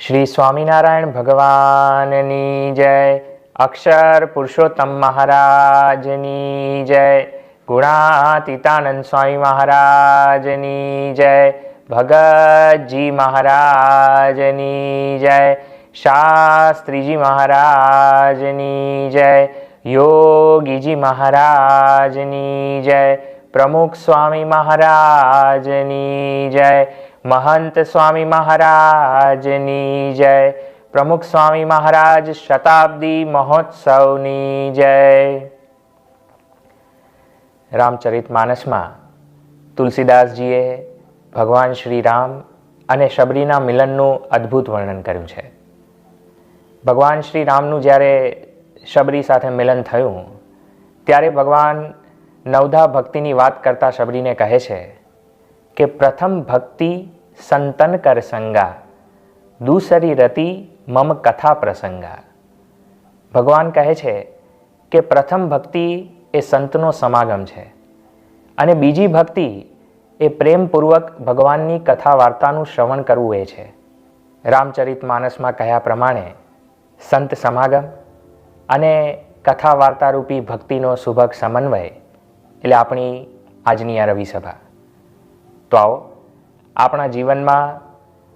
શ્રી સ્વામિનારાયણ ભગવાનની જય. અક્ષર પુરુષોત્તમ મહારાજની જય. ગુણાતીતાનંદ સ્વામી મહારાજની જય. ભગતજી મહારાજની જય. શાસ્ત્રીજી મહારાજની જય. યોગીજી મહારાજની જય. પ્રમુખ સ્વામી મહારાજની જય. મહંત સ્વામી મહારાજની જય. પ્રમુખ સ્વામી મહારાજ શતાબ્દી મહોત્સવની જય. રામચરિતમાનસમાં તુલસીદાસજીએ ભગવાન શ્રી રામ અને શબરીના મિલનનું અદ્ભુત વર્ણન કર્યું છે. ભગવાન શ્રી રામનું જ્યારે શબરી સાથે મિલન થયું ત્યારે ભગવાન નવધા ભક્તિની વાત કરતા શબરીને કહે છે કે પ્રથમ ભક્તિ સંતન કર સંગા, દૂસરી રતિ મમ કથા પ્રસંગા. ભગવાન કહે છે કે પ્રથમ ભક્તિ એ સંતનો સમાગમ છે અને બીજી ભક્તિ એ પ્રેમપૂર્વક ભગવાનની કથા વાર્તાનું શ્રવણ કરવું એ છે. રામચરિતમાનસમાં કહ્યા પ્રમાણે સંત સમાગમ અને કથા વાર્તારૂપી ભક્તિનો સુભગ સમન્વય એટલે આપણી આજની આ રવિ સભા. તો આવો આપણા જીવનમાં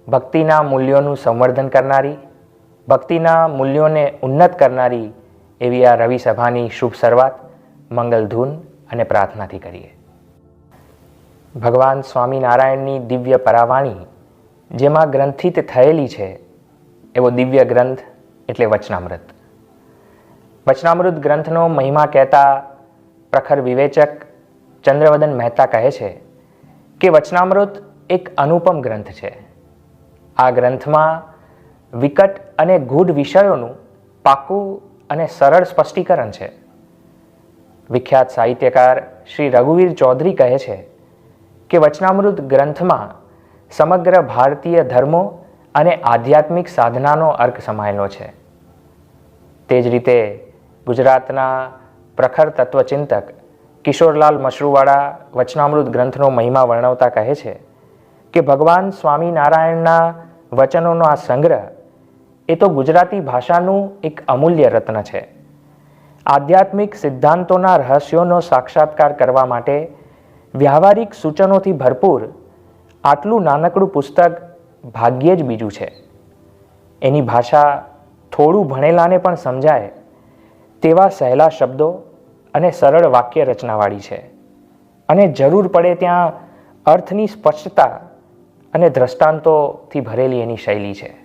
ભક્તિના મૂલ્યોનું સંવર્ધન કરનારી, ભક્તિના મૂલ્યોને ઉન્નત કરનારી એવી આ રવિ સભાની શુભ શરૂઆત મંગલ ધૂન અને પ્રાર્થનાથી કરીએ. ભગવાન સ્વામિનારાયણની દિવ્ય પરાવાણી જેમાં ગ્રંથિત થયેલી છે એવો દિવ્ય ગ્રંથ એટલે વચનામૃત. વચનામૃત ગ્રંથનો મહિમા કહેતા પ્રખર વિવેચક ચંદ્રવદન મહેતા કહે છે કે વચનામૃત એક અનુપમ ગ્રંથ છે. આ ગ્રંથમાં વિકટ અને ગૂઢ વિષયોનું પાકું અને સરળ સ્પષ્ટીકરણ છે. વિખ્યાત સાહિત્યકાર શ્રી રઘુવીર ચૌધરી કહે છે કે વચનામૃત ગ્રંથમાં સમગ્ર ભારતીય ધર્મો અને આધ્યાત્મિક સાધનાનો અર્ક સમાયેલો છે. તે જ રીતે ગુજરાતના પ્રખર તત્વચિંતક કિશોરલાલ મશરૂવાળા વચનામૃત ગ્રંથનો મહિમા વર્ણવતા કહે છે કે ભગવાન સ્વામિનારાયણના વચનોનો આ સંગ્રહ એ તો ગુજરાતી ભાષાનું એક અમૂલ્ય રત્ન છે. આધ્યાત્મિક સિદ્ધાંતોના રહસ્યોનો સાક્ષાત્કાર કરવા માટે વ્યાવહારિક સૂચનોથી ભરપૂર આટલું નાનકડું પુસ્તક ભાગ્યે જ બીજું છે. એની ભાષા થોડું ભણેલાને પણ સમજાય તેવા સહેલા શબ્દો અને સરળ વાક્ય રચનાવાળી છે અને જરૂર પડે ત્યાં અર્થની સ્પષ્ટતા અને દ્રષ્ટાંતોથી ભરેલી એની શૈલી છે.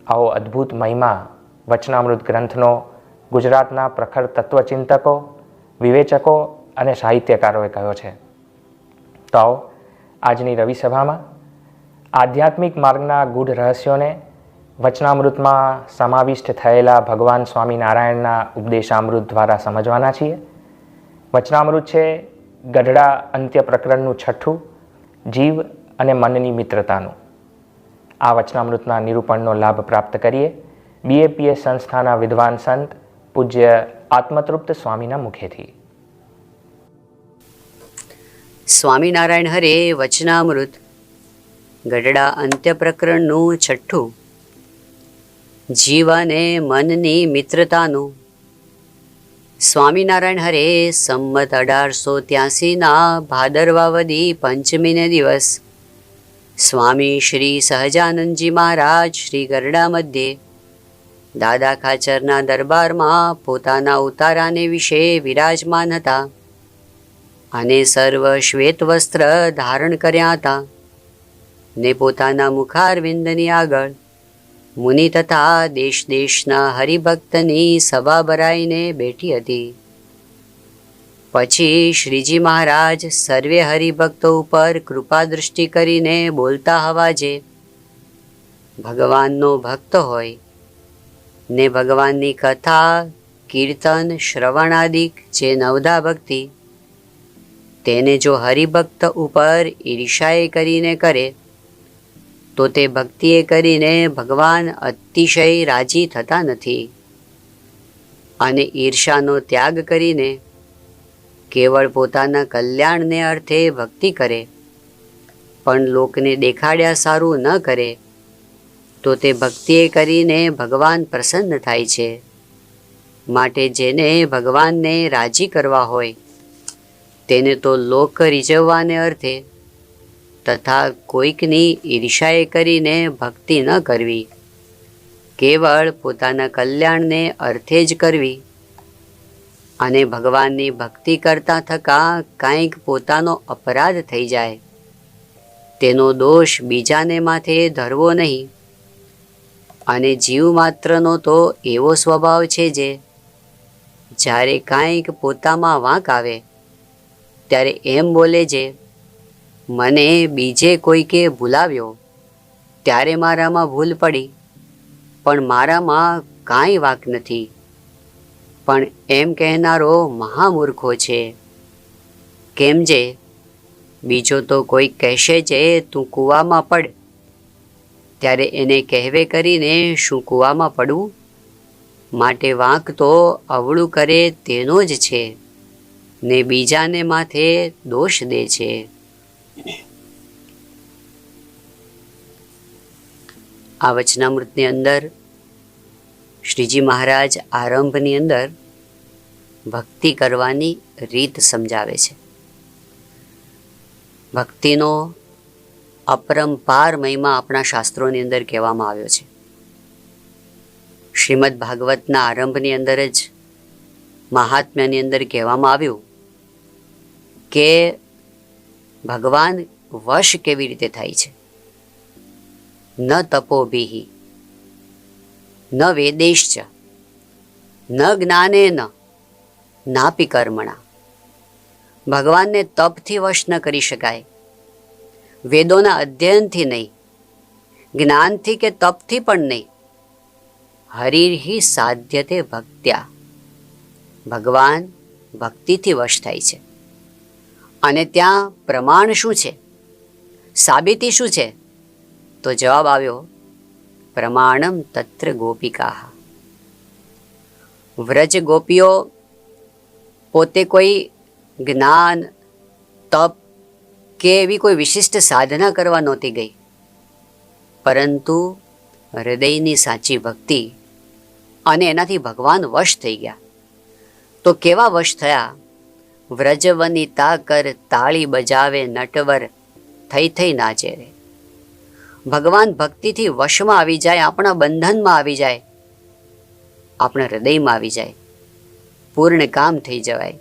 આવો અદ્ભુત મહિમા વચનામૃત ગ્રંથનો ગુજરાતના પ્રખર તત્વચિંતકો, વિવેચકો અને સાહિત્યકારોએ કહ્યો છે. તો આવો આજની રવિ સભામાં આધ્યાત્મિક માર્ગના ગૂઢ રહસ્યોને વચનામૃતમાં સમાવિષ્ટ થયેલા ભગવાન સ્વામિનારાયણના ઉપદેશામૃત દ્વારા સમજવાના છીએ. વચનામૃત છે ગઢડા અંત્ય પ્રકરણનું 6, જીવ અને મનની મિત્રતાનું. આ વચનામૃતના નિરૂપણનો લાભ પ્રાપ્ત કરીએ BAPS સંસ્થાના વિદ્વાન સંત પૂજ્ય આત્મતૃપ્ત સ્વામીના મુખેથી. સ્વામિનારાયણ હરે વચનામૃત ગઢડા અંત્ય પ્રકરણનું 6, જીવ અને મનની મિત્રતાનું. સ્વામિનારાયણ હરે સંમત 1883ના ભાદરવાવદી પંચમીને દિવસ સ્વામી શ્રી સહજાનંદજી મહારાજ શ્રી ગરડા મધ્યે દાદા ખાચરના દરબારમાં પોતાના ઉતારાને વિશે વિરાજમાન હતા અને સર્વ શ્વેત વસ્ત્ર ધારણ કર્યા હતા ને પોતાના મુખારવિંદની આગળ મુનિ તથા દેશ દેશના હરિભક્તની સભા ભરાઈને બેઠી હતી. પછી શ્રીજી મહારાજ સર્વે હરિભક્તો ઉપર કૃપા દૃષ્ટિ કરીને બોલતા હવાજે ભગવાનનો ભક્ત હોય ને ભગવાનની કથા, કીર્તન, શ્રવણાદિક જે નવધા ભક્તિ તેને જો હરિભક્ત ઉપર ઈર્ષાએ કરીને કરે તો તે ભક્તિએ કરીને ભગવાન અતિશય રાજી થતા નથી અને ઈર્ષાનો ત્યાગ કરીને કેવળ પોતાના કલ્યાણને અર્થે ભક્તિ કરે પણ લોકને દેખાડ્યા સારું ન કરે તો તે ભક્તિએ કરીને ભગવાન પ્રસન્ન થાય છે. માટે જેને ભગવાનને રાજી કરવા હોય તેને તો લોક રીઝવવાને અર્થે તથા કોઈકની ઈર્ષાએ કરીને ભક્તિ ન કરવી, કેવળ પોતાના કલ્યાણને અર્થે જ કરવી. અને ભગવાનની ભક્તિ કરતા થકા કાંઈક પોતાનો અપરાધ થઈ જાય તેનો દોષ બીજાને માથે ધરવો નહીં. અને જીવ માત્રનો તો એવો સ્વભાવ છે જે જ્યારે કાંઈક પોતામાં વાંક આવે ત્યારે એમ બોલે છે, મને બીજે કોઈકે ભૂલાવ્યો ત્યારે મારામાં ભૂલ પડી, પણ મારામાં કાંઈ વાંક નથી. પણ એમ કહેનારો મહામૂર્ખો છે. કેમ જે બીજો તો કોઈ કહેશે છે તું કૂવામાં પડ, ત્યારે એને કહેવે કરીને શું કૂવામાં પડવું? માટે વાંક તો અવળું કરે તેનો જ છે ને બીજાને માથે દોષ દે છે. આ વચનામૃતની અંદર શ્રીજી મહારાજ આરંભની અંદર ભક્તિ કરવાની રીત સમજાવે છે. ભક્તિનો અપરંપાર મહિમા આપણા શાસ્ત્રોની અંદર કહેવામાં આવ્યો છે. શ્રીમદ ભાગવતના આરંભની અંદર જ મહાત્મ્યની અંદર કહેવામાં આવ્યું કે ભગવાન વશ કેવી રીતે થાય છે. ન તપોભિઃ ન વેદેશ્ચ ન જ્ઞાનેન નાપી કર્મણા. ભગવાનને તપથી વશ ન કરી શકાય, વેદોના અધ્યયનથી નહીં, જ્ઞાનથી કે તપથી પણ નહીં. હરિર્હિ સાધ્યતે ભક્ત્યા. ભગવાન ભક્તિથી વશ થાય છે. અને ત્યાં પ્રમાણ શું છે, સાબિતી શું છે? તો જવાબ આવ્યો, પ્રમાણમ તત્ર ગોપિકા. વ્રજ ગોપીઓ પોતે કોઈ જ્ઞાન, તપ કે એવી કોઈ વિશિષ્ટ સાધના કરવા નહોતી ગઈ, પરંતુ હૃદયની સાચી ભક્તિ અને એનાથી ભગવાન વશ થઈ ગયા. તો કેવા વશ થયા? વ્રજવનિતા કર તાળી બજાવે નટવર થઈ થઈ નાચે રે. ભગવાન ભક્તિથી વશમાં આવી જાય, આપણા બંધનમાં આવી જાય, આપણા હૃદયમાં આવી જાય, પૂર્ણ કામ થઈ જવાય,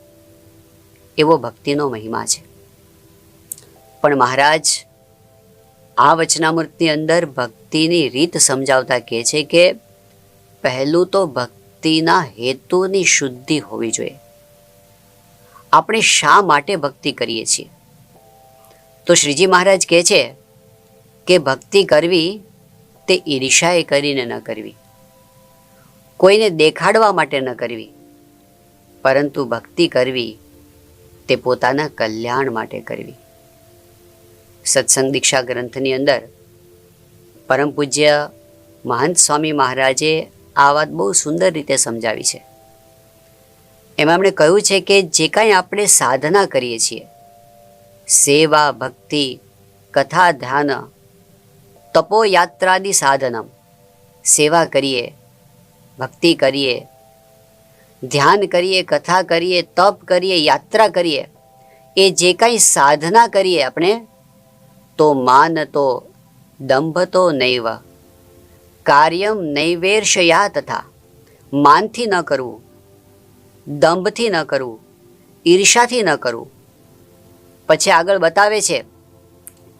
એવો ભક્તિનો મહિમા છે. પણ મહારાજ આ વચનામૃતની અંદર ભક્તિની રીત સમજાવતા કહે છે કે પહેલું તો ભક્તિના હેતુની શુદ્ધિ હોવી જોઈએ. આપણે શા માટે ભક્તિ કરીએ છીએ? તો શ્રીજી મહારાજ કહે છે કે ભક્તિ કરવી તે ઈર્ષાએ કરીને ન કરવી, કોઈને દેખાડવા માટે ન કરવી, પરંતુ ભક્તિ કરવી તે પોતાના કલ્યાણ માટે કરવી. સત્સંગ દીક્ષા ગ્રંથની અંદર પરમ પૂજ્ય મહંત સ્વામી મહારાજે આ વાત બહુ સુંદર રીતે સમજાવી છે. એમાં એમણે કહ્યું છે કે જે કાંઈ આપણે સાધના કરીએ છીએ, સેવા, ભક્તિ, કથા, ધ્યાન, તપોયાત્રાદિ સાધનમ, સેવા કરીએ, ભક્તિ કરીએ, ધ્યાન કરીએ, કથા કરીએ, તપ કરીએ, યાત્રા કરીએ, એ જે કાંઈ સાધના કરીએ આપણે, તો માનતો દંભતો નૈવ કાર્યમ નૈવેર્ષયા તથા. માનથી ન કરવું, દંભથી ન કરવું, ઈર્ષાથી ન કરવું. પછી આગળ બતાવે છે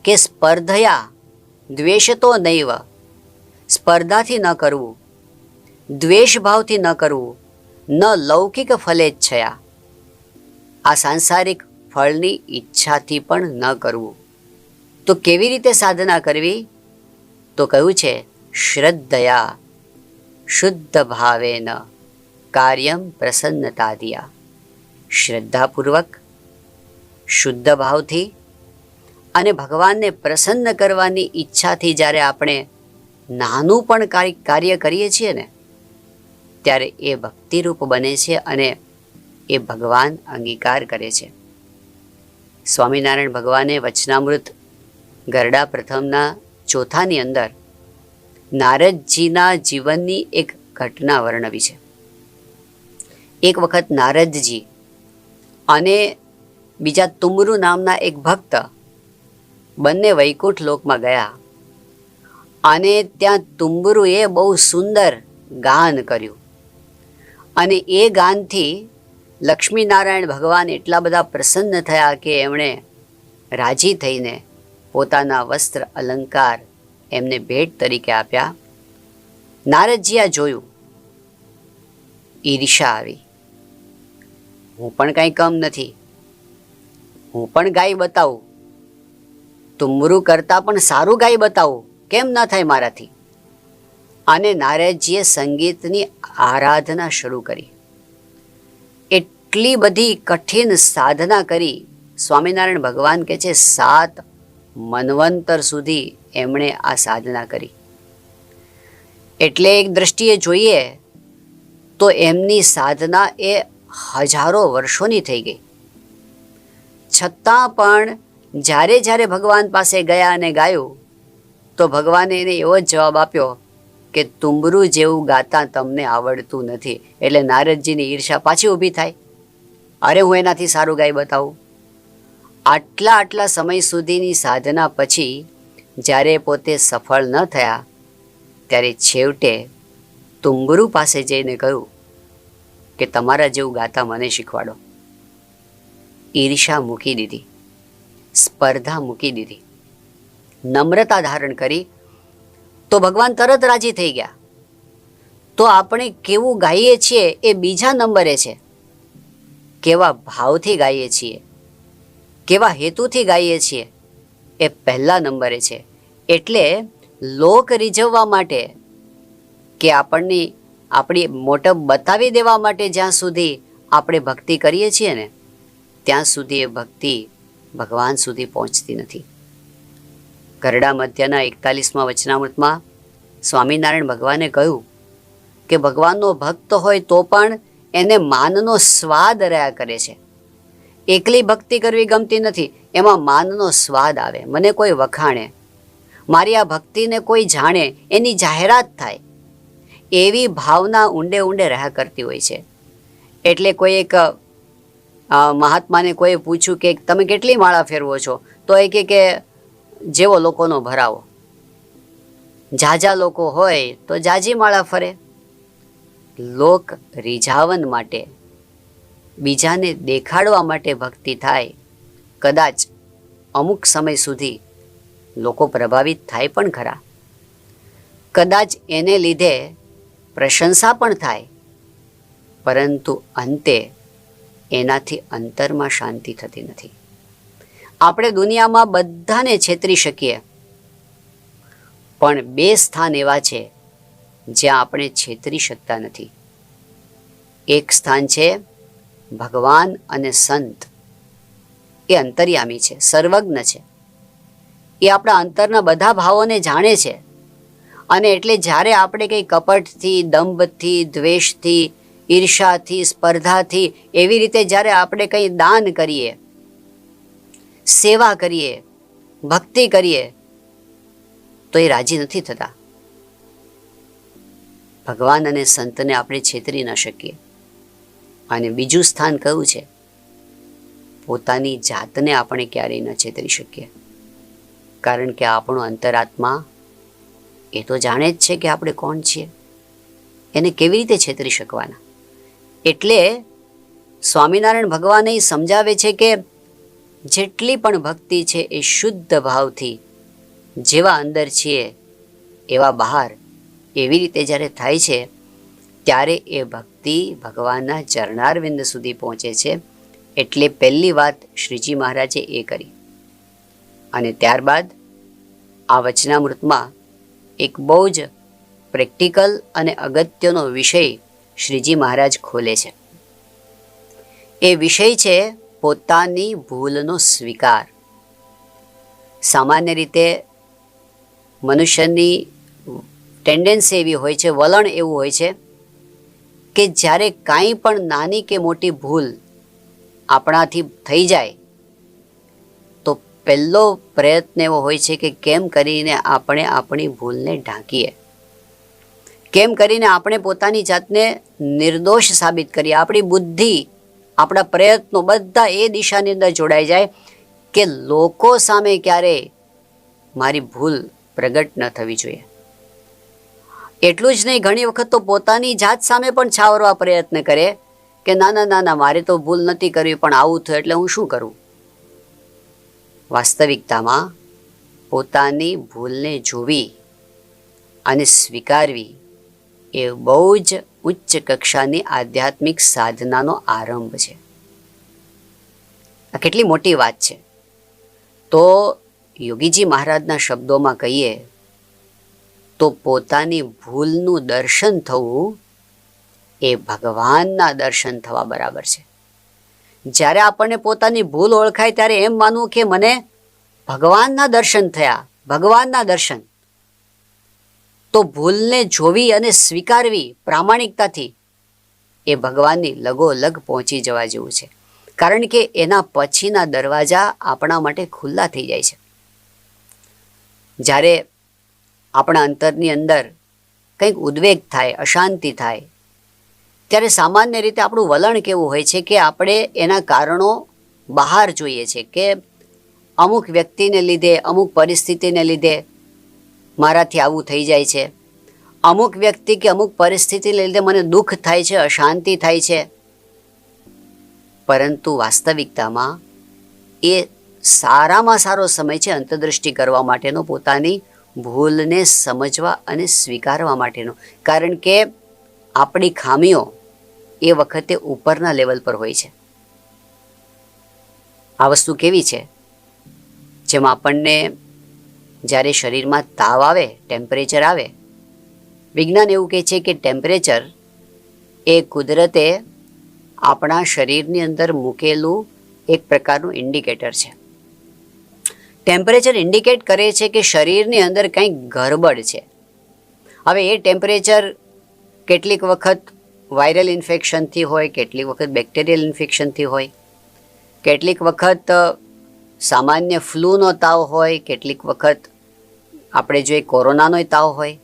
કે સ્પર્ધયા દ્વેષતો નૈવ, સ્પર્ધાથી ન કરવું, દ્વેષભાવથી ન કરવું, ન લૌકિક ફલેચ્છયા, આ સાંસારિક ફળની ઈચ્છાથી પણ ન કરવું. તો કેવી રીતે સાધના કરવી? તો કહ્યું છે શ્રદ્ધયા શુદ્ધ ભાવેન કાર્યમ પ્રસન્નતાદિયા. શ્રદ્ધાપૂર્વક, શુદ્ધ ભાવથી અને ભગવાનને પ્રસન્ન કરવાની ઈચ્છાથી જ્યારે આપણે નાનું પણ કાર્ય કરીએ છીએ ને, ત્યારે એ ભક્તિરૂપ બને છે અને એ ભગવાન અંગીકાર કરે છે. સ્વામિનારાયણ ભગવાને વચનામૃત ગરડા પ્રથમના ચોથાની અંદર નારદજીના જીવનની એક ઘટના વર્ણવી છે. એક વખત નારદજી અને બીજા તુમરુ નામના એક ભક્ત બંને વૈકુંઠ લોકમાં ગયા અને ત્યાં તુંબરુએ બહુ સુંદર ગાન કર્યું અને એ ગાનથી લક્ષ્મીનારાયણ ભગવાન એટલા બધા પ્રસન્ન થયા કે એમણે રાજી થઈને પોતાના વસ્ત્ર અલંકાર એમને ભેટ તરીકે આપ્યા. નારદજી આ જોયું, ઈર્ષા આવી. હું પણ કાંઈ કમ નથી, હું પણ ગાઈ બતાવું, તુમરુ કરતાં પણ સારું ગાઈ બતાવું, કેમ ના થાય મારાથી? અને નારદજીએ સંગીતની આરાધના શરૂ કરી. એટલી બધી કઠિન સાધના કરી. સ્વામિનારાયણ ભગવાન કહે છે 7 મન્વંતર સુધી એમણે આ સાધના કરી. એટલે એક દ્રષ્ટિએ જોઈએ તો એમની સાધના એ હજારો વર્ષોની થઈ ગઈ. છતાં પણ જ્યારે જ્યારે ભગવાન પાસે ગયા અને ગાયું તો ભગવાને એને એવો જ જવાબ આપ્યો કે તુંબરુ જેવું ગાતા તમને આવડતું નથી. એટલે નારદજીની ઈર્ષા પાછી ઊભી થાય, અરે હું એનાથી સારું ગાઈ બતાવું. આટલા સમય સુધીની સાધના પછી જ્યારે પોતે સફળ ન થયા ત્યારે છેવટે તુંબરુ પાસે જઈને કહ્યું કે તમારા જેવું ગાતા મને શીખવાડો. ઈર્ષા મૂકી દીધી, સ્પર્ધા મૂકી દીધી, નમ્રતા ધારણ કરી તો ભગવાન તરત રાજી થઈ ગયા. તો આપણે કેવું ગાઈએ છીએ એ બીજા નંબરે છે, કેવા ભાવથી ગાઈએ છીએ, કેવા હેતુથી ગાઈએ છીએ એ પહેલા નંબરે છે. એટલે લોક રીઝવવા માટે કે આપણી મોટપ બતાવી દેવા માટે જ્યાં સુધી આપણે ભક્તિ કરીએ છીએ ને ત્યાં સુધી એ ભક્તિ ભગવાન સુધી પહોંચતી નથી. ગરડા મધ્યના 41મા વચનામૃતમાં સ્વામિનારાયણ ભગવાને કહ્યું કે ભગવાનનો ભક્ત હોય તો પણ એને માનનો સ્વાદ રહ્યા કરે છે. એકલી ભક્તિ કરવી ગમતી નથી, એમાં માનનો સ્વાદ આવે, મને કોઈ વખાણે, મારી આ ભક્તિને કોઈ જાણે, એની જાહેરાત થાય, એવી ભાવના ઊંડે રહ્યા કરતી હોય છે. એટલે કોઈ એક મહાત્માને કોઈ પૂછ્યું કે તમે કેટલી માળા ફેરવો છો? તો એ કે જેવો લોકોનો ભરાવો. ઝાઝા લોકો હોય તો ઝાઝી માળા ફરે. લોક રીઝાવન માટે, બીજાને દેખાડવા માટે ભક્તિ થાય. કદાચ અમુક સમય સુધી લોકો પ્રભાવિત થાય પણ ખરા, કદાચ એને લીધે પ્રશંસા પણ થાય, પરંતુ અંતે એનાથી અંતરમાં શાંતિ થતી નથી. આપણે દુનિયામાં બધાને છેતરી શકીએ, પણ 2 સ્થાન એવા છે જ્યાં આપણે છેતરી શકતા નથી. એક સ્થાન છે ભગવાન અને સંત. એ અંતર્યામી છે, સર્વજ્ઞ છે, એ આપણા અંતરના બધા ભાવોને જાણે છે. અને એટલે જ્યારે આપણે કંઈ કપટથી, દંભથી, દ્વેષથી, ઈર્ષાથી, સ્પર્ધાથી એવી રીતે જ્યારે આપણે કંઈ દાન કરીએ, સેવા કરીએ, ભક્તિ કરીએ તો એ રાજી નથી થતા. ભગવાન અને સંતને આપણે છેતરી ન શકીએ. અને બીજું સ્થાન કયું છે? પોતાની જાતને આપણે ક્યારેય ન છેતરી શકીએ, કારણ કે આપણો અંતરાત્મા એ તો જાણે જ છે કે આપણે કોણ છીએ. એને કેવી રીતે છેતરી શકવાના? એટલે સ્વામિનારાયણ ભગવાન એ સમજાવે છે કે જેટલી પણ ભક્તિ છે એ શુદ્ધ ભાવથી, જેવા અંદર છીએ એવા બહાર, એવી રીતે જ્યારે થાય છે ત્યારે એ ભક્તિ ભગવાનના ચરણારવિંદ સુધી પહોંચે છે. એટલે પહેલી વાત શ્રીજી મહારાજે એ કરી. અને ત્યારબાદ આ વચનામૃતમાં એક બહુ જ પ્રેક્ટિકલ અને અગત્યનો વિષય શ્રીજી મહારાજ ખોલે છે. એ વિષય છે પોતાની ભૂલનો સ્વીકાર. સામાન્ય રીતે મનુષ્યની ટેન્ડન્સી એવી હોય છે, વલણ એવું હોય છે કે જ્યારે કાંઈ પણ નાની કે મોટી ભૂલ આપણાથી થઈ જાય તો પહેલો પ્રયત્ન એવો હોય છે કે કેમ કરીને આપણે આપણી ભૂલને ઢાંકીએ. કેમ કરીને આપણે પોતાની જાતને નિર્દોષ સાબિત કરીએ, આપણી બુદ્ધિ, આપણા પ્રયત્નો બધા એ દિશાની અંદર જોડાઈ જાય કે લોકો સામે ક્યારેય મારી ભૂલ પ્રગટ ન થવી જોઈએ. એટલું જ નહીં, ઘણી વખત તો પોતાની જાત સામે પણ છાવરવા પ્રયત્ન કરે કે ના ના ના ના, મારે તો ભૂલ નથી કરવી, પણ આવું થયું એટલે હું શું કરું. વાસ્તવિકતામાં પોતાની ભૂલને જોવી અને સ્વીકારવી એ બહુ જ ઉચ્ચ કક્ષાની આધ્યાત્મિક સાધનાનો આરંભ છે. આ કેટલી મોટી વાત છે. તો યોગીજી મહારાજના શબ્દોમાં કહીએ તો પોતાની ભૂલનું દર્શન થવું એ ભગવાનના દર્શન થવા બરાબર છે. જ્યારે આપણને પોતાની ભૂલ ઓળખાય ત્યારે એમ માનવું કે મને ભગવાનના દર્શન થયા, ભગવાનના દર્શન. તો ભૂલને જોવી અને સ્વીકારવી પ્રામાણિકતાથી એ ભગવાનની લગોલગ પહોંચી જવા જેવું છે. કારણ કે એના પછીના દરવાજા આપણા માટે ખુલ્લા થઈ જાય છે. જ્યારે આપણા અંતરની અંદર કંઈક ઉદ્વેગ થાય, અશાંતિ થાય, ત્યારે સામાન્ય રીતે આપણું વલણ કેવું હોય છે કે આપણે એના કારણો બહાર જોઈએ છે કે અમુક વ્યક્તિને લીધે, અમુક પરિસ્થિતિને લીધે મારાથી આવું થઈ જાય છે, અમુક વ્યક્તિ કે અમુક પરિસ્થિતિને લીધે મને દુઃખ થાય છે, અશાંતિ થાય છે. પરંતુ વાસ્તવિકતામાં એ સારામાં સારો સમય છે અંતર્દૃષ્ટિ કરવા માટેનો, પોતાની ભૂલને સમજવા અને સ્વીકારવા માટેનો. કારણ કે આપણી ખામીઓ એ વખતે ઉપરના લેવલ પર હોય છે. આ વસ્તુ કેવી છે, જેમ આપણને જ્યારે શરીરમાં તાવ આવે, ટેમ્પરેચર આવે, વિજ્ઞાન એવું કહે છે કે ટેમ્પરેચર એ કુદરતે આપણા શરીરની અંદર મૂકેલું એક પ્રકારનું ઇન્ડિકેટર છે. ટેમ્પરેચર ઇન્ડિકેટ કરે છે કે શરીરની અંદર કંઈક ગરબડ છે. હવે એ ટેમ્પરેચર કેટલીક વખત વાયરલ ઇન્ફેક્શનથી હોય, કેટલીક વખત બેક્ટેરિયલ ઇન્ફેક્શનથી હોય, કેટલીક વખત સામાન્ય ફ્લૂનો તાવ હોય, કેટલીક વખત આપણે જોઈએ કોરોનાનો તાવ હોય,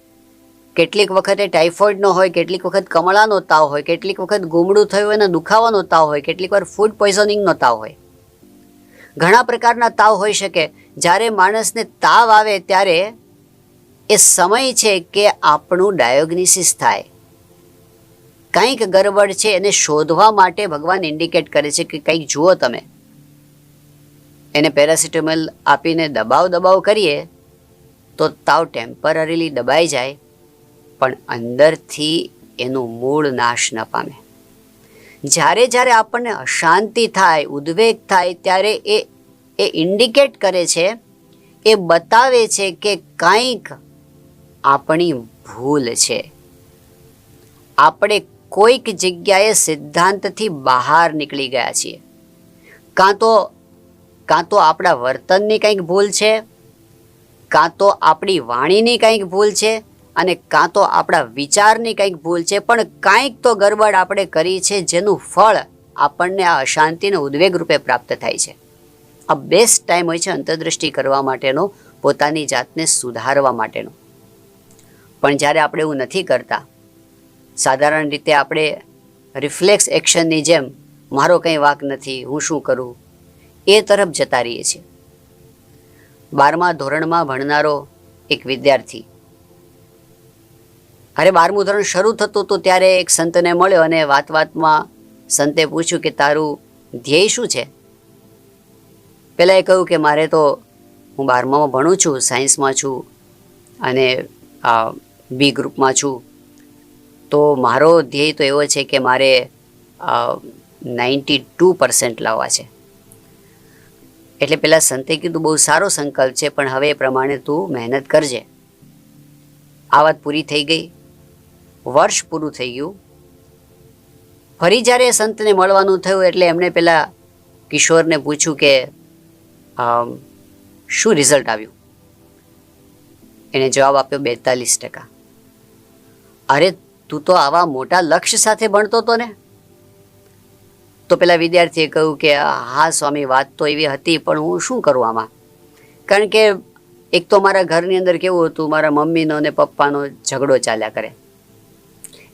કેટલીક વખતે ટાઇફોઇડનો હોય, કેટલીક વખત કમળાનો તાવ હોય, કેટલીક વખત ગુમડું થયું અને દુખાવાનો તાવ હોય, કેટલીક વાર ફૂડ પોઈઝનિંગનો તાવ હોય. ઘણા પ્રકારના તાવ હોઈ શકે. જ્યારે માણસને તાવ આવે ત્યારે એ સમય છે કે આપણું ડાયોગ્નોસિસ થાય. કંઈક ગરબડ છે એને શોધવા માટે ભગવાન ઇન્ડિકેટ કરે છે કે કંઈક જુઓ તમે. એને પેરાસિટામોલ આપીને દબાવ કરીએ તો તાવ ટેમ્પરરીલી દબાઈ જાય, પણ અંદરથી એનું મૂળ નાશ ન પામે. જ્યારે જ્યારે આપણને અશાંતિ થાય, ઉદ્વેગ થાય, ત્યારે એ ઇન્ડિકેટ કરે છે, એ બતાવે છે કે કંઈક આપણી ભૂલ છે. આપણે કોઈક જગ્યાએ સિદ્ધાંતથી બહાર નીકળી ગયા છીએ. કાં તો આપણા વર્તનની કંઈક ભૂલ છે, કાં તો આપણી વાણીની કંઈક ભૂલ છે, અને કાં તો આપણા વિચારની કંઈક ભૂલ છે. પણ કંઈક તો ગરબડ આપણે કરી છે જેનું ફળ આપણને આ અશાંતિને ઉદ્વેગ રૂપે પ્રાપ્ત થાય છે. આ બેસ્ટ ટાઈમ હોય છે અંતર્દૃષ્ટિ કરવા માટેનો, પોતાની જાતને સુધારવા માટેનો. પણ જ્યારે આપણે એવું નથી કરતા, સાધારણ રીતે આપણે રિફ્લેક્સ એક્શનની જેમ મારો કંઈ વાંક નથી, હું શું કરું, એ તરફ જતા રહીએ છીએ. 12મા ધોરણમાં ભણનારો એક વિદ્યાર્થી, અરે 12મું ધોરણ શરૂ થતું હતું ત્યારે એક સંતને મળ્યો અને વાતમાં સંતે પૂછ્યું કે તારું ધ્યેય શું છે? પહેલાં એ કહ્યું કે મારે તો હું 12મામાં ભણું છું, સાયન્સમાં છું અને બી ગ્રુપમાં છું, તો મારો ધ્યેય તો એવો છે કે મારે 92% લાવવા છે. એટલે પેલા સંતે કીધું બહુ સારો સંકલ્પ છે, પણ હવે એ પ્રમાણે તું મહેનત કરજે. આ વાત પૂરી થઈ ગઈ. વર્ષ પૂરું થઈ ગયું. ફરી જ્યારે સંતને મળવાનું થયું એટલે એમણે પેલા કિશોરને પૂછ્યું કે શું રિઝલ્ટ આવ્યું? એને જવાબ આપ્યો 42%. અરે તું તો આવા મોટા લક્ષ્ય સાથે ભણતો હતો ને? તો પેલા વિદ્યાર્થીએ કહ્યું કે હા સ્વામી, વાત તો એવી હતી, પણ હું શું કરું આમાં? કારણ કે એક તો મારા ઘરની અંદર કેવું હતું, મારા મમ્મીનો અને પપ્પાનો ઝઘડો ચાલ્યા કરે.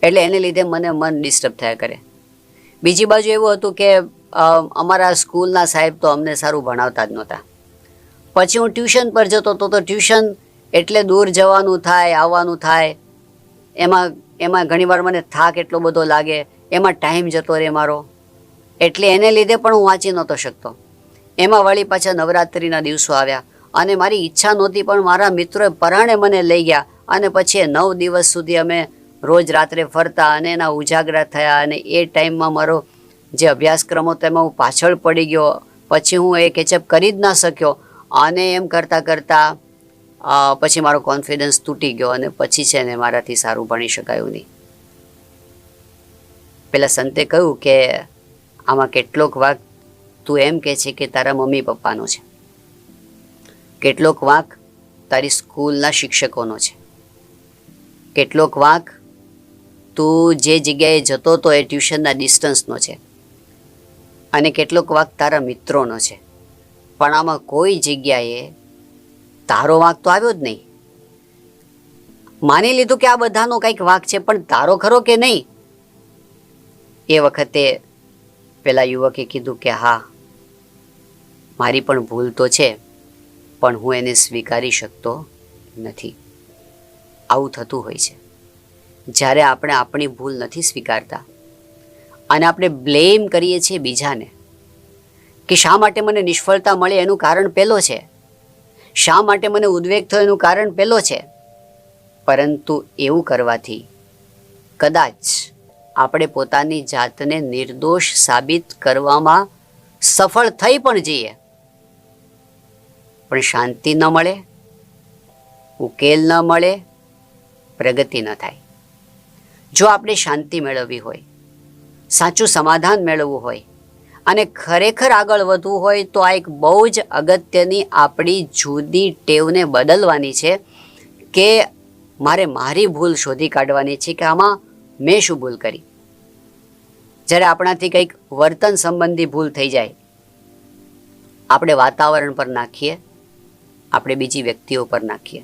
એટલે એને લીધે મને મન ડિસ્ટર્બ થયા કરે. બીજી બાજુ એવું હતું કે અમારા સ્કૂલના સાહેબ તો અમને સારું ભણાવતા જ નહોતા. પછી હું ટ્યુશન પર જતો તો ટ્યુશન એટલે દૂર જવાનું થાય, આવવાનું થાય, એમાં ઘણીવાર મને થાક એટલો બધો લાગે, એમાં ટાઈમ જતો રહે મારો, એટલે એને લીધે પણ હું વાંચી નહોતો શકતો. એમાં વળી પાછા નવરાત્રિના દિવસો આવ્યા અને મારી ઈચ્છા નહોતી પણ મારા મિત્રોએ પરાણે મને લઈ ગયા અને પછી એ 9 દિવસ સુધી અમે રોજ રાત્રે ફરતા અને એના ઉજાગરા થયા અને એ ટાઈમમાં મારો જે અભ્યાસક્રમ હતો એમાં હું પાછળ પડી ગયો. પછી હું એ કેચઅપ કરી જ ના શક્યો અને એમ કરતાં કરતાં પછી મારો કોન્ફિડન્સ તૂટી ગયો અને પછી છે ને મારાથી સારું ભણી શકાયું નહીં. પેલા સંતે કહ્યું કે આમાં કેટલોક વાંક તું એમ કહે છે કે તારા મમ્મી પપ્પાનો છે, કેટલોક વાંક તારી સ્કૂલના શિક્ષકોનો છે, કેટલોક વાંક તું જે જગ્યાએ જતો હતો એ ટ્યુશનના ડિસ્ટન્સનો છે અને કેટલોક વાંક તારા મિત્રોનો છે. પણ આમાં કોઈ જગ્યાએ તારો વાંક તો આવ્યો જ નહીં. માની લીધું કે આ બધાનો કંઈક વાંક છે, પણ તારો ખરો કે નહીં? એ વખતે પેલા યુવકે કીધું કે હા, મારી પણ ભૂલ તો છે, પણ હું એને સ્વીકારી શકતો નથી. આવું થતું હોય છે જ્યારે આપણે આપણી ભૂલ નથી સ્વીકારતા અને આપણે બ્લેમ કરીએ છીએ બીજાને કે શા માટે મને નિષ્ફળતા મળી એનું કારણ પેલો છે, શા માટે મને ઉદ્વેગ થયો એનું કારણ પેલો છે. પરંતુ એવું કરવાથી કદાચ આપણે પોતાની જાતને નિર્દોષ સાબિત કરવામાં સફળ થઈ પણ જઈએ, પણ શાંતિ ન મળે, ઉકેલ ન મળે, પ્રગતિ ન થાય. જો આપણે શાંતિ મેળવવી હોય, સાચું સમાધાન મેળવવું હોય અને ખરેખર આગળ વધવું હોય તો આ એક બહુ જ અગત્યની આપણી જુદી ટેવને બદલવાની છે કે મારે મારી ભૂલ શોધી કાઢવાની છે કે આમાં મેં શું ભૂલ કરી. જ્યારે આપણાથી કંઈક વર્તન સંબંધી ભૂલ થઈ જાય, આપણે વાતાવરણ પર નાખીએ, આપણે બીજી વ્યક્તિઓ પર નાખીએ.